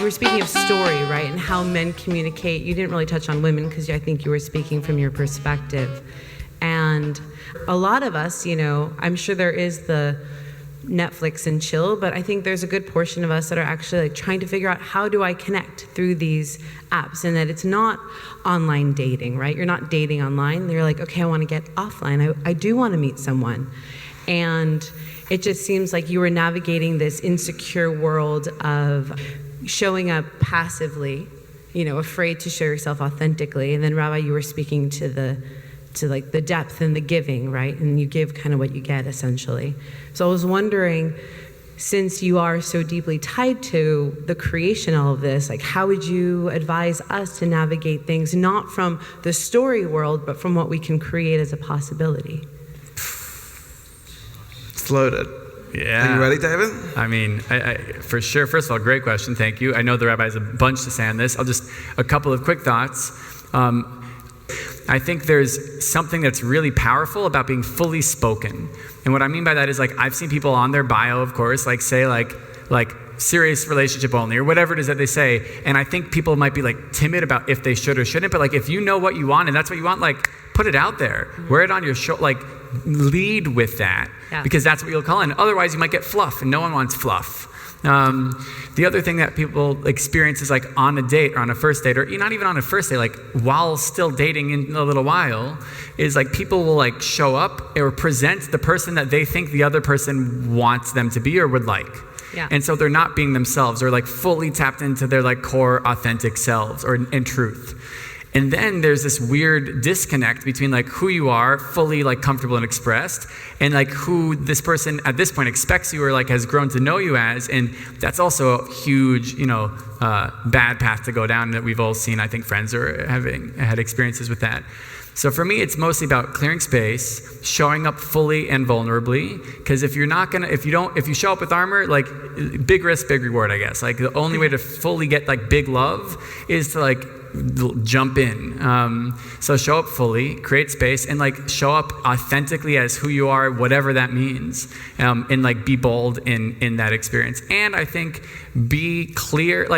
were speaking of story, right, and how men communicate. You didn't really touch on women because I think you were speaking from your perspective. And a lot of us, I'm sure there is the Netflix and chill, but I think there's a good portion of us that are actually trying to figure out, how do I connect through these apps? And that it's not online dating, right? You're not dating online. They're like, okay, I want to get offline. I do want to meet someone. And it just seems like you were navigating this insecure world of showing up passively, afraid to show yourself authentically. And then Rabbi, you were speaking to the depth and the giving, right? And you give kind of what you get, essentially. So I was wondering, since you are so deeply tied to the creation of all of this, how would you advise us to navigate things, not from the story world, but from what we can create as a possibility? It's loaded. Yeah. Are you ready, David? I mean, I for sure. First of all, great question. Thank you. I know the rabbi has a bunch to say on this. A couple of quick thoughts. I think there's something that's really powerful about being fully spoken. And what I mean by that is I've seen people on their bio, of course, say serious relationship only or whatever it is that they say. And I think people might be timid about if they should or shouldn't. But if you know what you want and that's what you want, put it out there. Mm-hmm. Wear it on your show. Lead with that, because that's what you'll call it. And otherwise you might get fluff, and no one wants fluff. The other thing that people experience is on a date or on a first date, or not even on a first date, while still dating in a little while, is people will show up or present the person that they think the other person wants them to be or would like. Yeah. And so they're not being themselves or fully tapped into their core authentic selves or in truth. And then there's this weird disconnect between who you are, fully comfortable and expressed, and who this person at this point expects you or has grown to know you as. And that's also a huge, bad path to go down that we've all seen. I think friends are had experiences with that. So for me, it's mostly about clearing space, showing up fully and vulnerably. Because if you show up with armor, big risk, big reward, I guess. The only way to fully get big love is to jump in. So show up fully, create space, and show up authentically as who you are, whatever that means, and be bold in that experience. And I think be clear.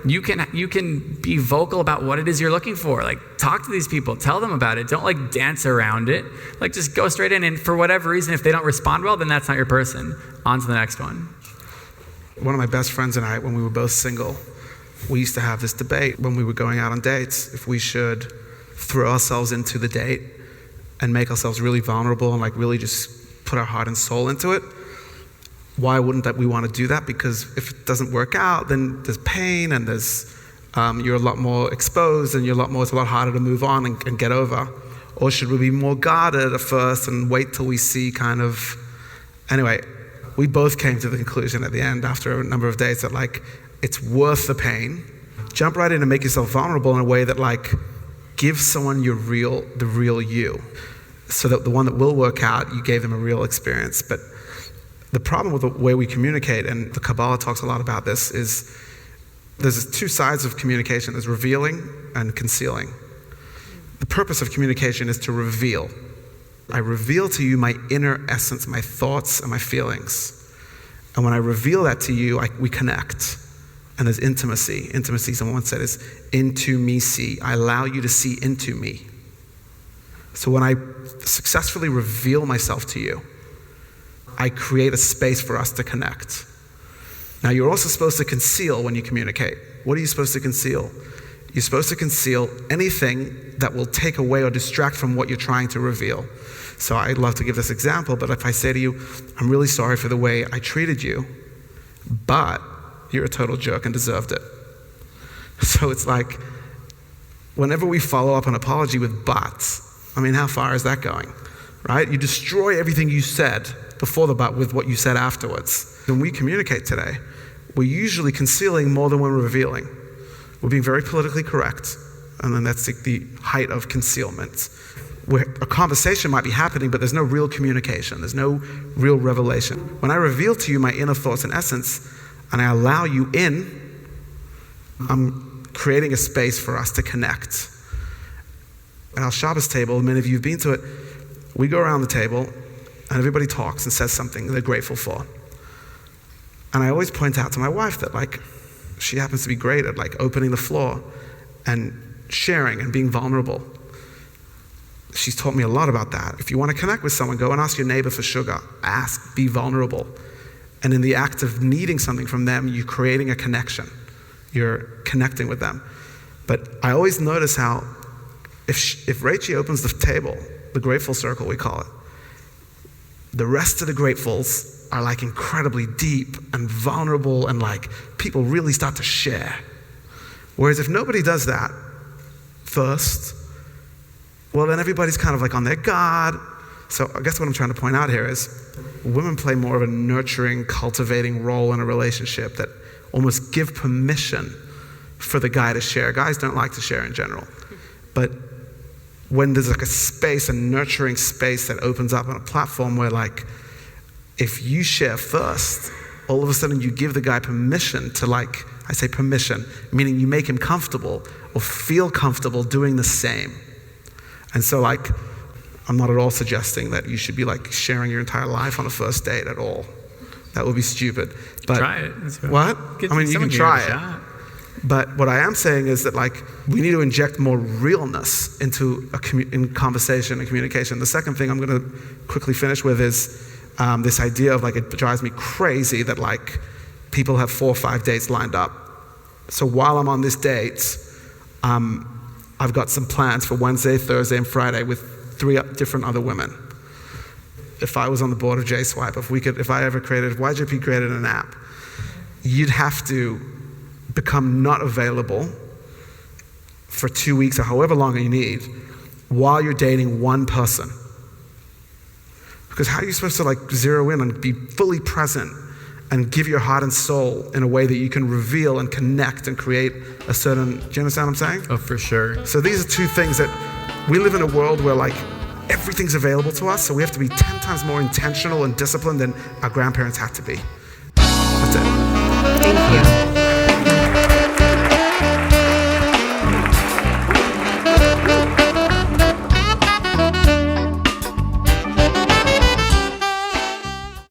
You can be vocal about what it is you're looking for. Talk to these people, tell them about it. Don't dance around it. Just go straight in. And for whatever reason, if they don't respond well, then that's not your person. On to the next one. One of my best friends and I, when we were both single, we used to have this debate when we were going out on dates, if we should throw ourselves into the date and make ourselves really vulnerable and really just put our heart and soul into it. Why wouldn't we want to do that? Because if it doesn't work out, then there's pain and there's you're a lot more exposed and it's a lot harder to move on and get over. Or should we be more guarded at first and wait till we see Anyway, we both came to the conclusion at the end after a number of days that it's worth the pain. Jump right in and make yourself vulnerable in a way that gives someone the real you. So that the one that will work out, you gave them a real experience. But the problem with the way we communicate, and the Kabbalah talks a lot about this, is there's two sides of communication. There's revealing and concealing. The purpose of communication is to reveal. I reveal to you my inner essence, my thoughts and my feelings. And when I reveal that to you, we connect. And there's intimacy. Intimacy, someone once said, is into me see. I allow you to see into me. So when I successfully reveal myself to you, I create a space for us to connect. Now, you're also supposed to conceal when you communicate. What are you supposed to conceal? You're supposed to conceal anything that will take away or distract from what you're trying to reveal. So I'd love to give this example, but if I say to you, I'm really sorry for the way I treated you, but you're a total jerk and deserved it. So it's whenever we follow up an apology with buts, how far is that going, right? You destroy everything you said before the but with what you said afterwards. When we communicate today, we're usually concealing more than we're revealing. We're being very politically correct, and then that's the height of concealment. Where a conversation might be happening, but there's no real communication. There's no real revelation. When I reveal to you my inner thoughts and essence, and I allow you in, I'm creating a space for us to connect. At our Shabbos table, many of you have been to it, we go around the table and everybody talks and says something they're grateful for. And I always point out to my wife that she happens to be great at like opening the floor and sharing and being vulnerable. She's taught me a lot about that. If you want to connect with someone, go and ask your neighbor for sugar. Ask, be vulnerable. And in the act of needing something from them, you're creating a connection. You're connecting with them. But I always notice how if Rachie opens the table, the grateful circle we call it, the rest of the gratefuls are like incredibly deep and vulnerable, and like people really start to share. Whereas if nobody does that first, well, then everybody's kind of like on their guard. So I guess what I'm trying to point out here is women play more of a nurturing, cultivating role in a relationship that almost give permission for the guy to share. Guys don't like to share in general. But when there's like a space, a nurturing space that opens up on a platform where like, if you share first, all of a sudden you give the guy permission to like, I say permission, meaning you make him comfortable or feel comfortable doing the same. And so like, I'm not at all suggesting that you should be like sharing your entire life on a first date at all. That would be stupid. But try it. What? I mean, you can try it. But what I am saying is that like, we need to inject more realness into in conversation and communication. The second thing I'm going to quickly finish with is this idea of like, it drives me crazy that like people have 4 or 5 dates lined up. So while I'm on this date, I've got some plans for Wednesday, Thursday, and Friday with 3 different other women. If I was on the board of JSwipe, if YJP created an app, you'd have to become not available for 2 weeks or however long you need while you're dating one person. Because how are you supposed to like zero in and be fully present and give your heart and soul in a way that you can reveal and connect and create a certain, do you understand what I'm saying? Oh, for sure. So these are 2 things that we live in a world where like everything's available to us, so we have to be 10 times more intentional and disciplined than our grandparents had to be. That's it. Thank you.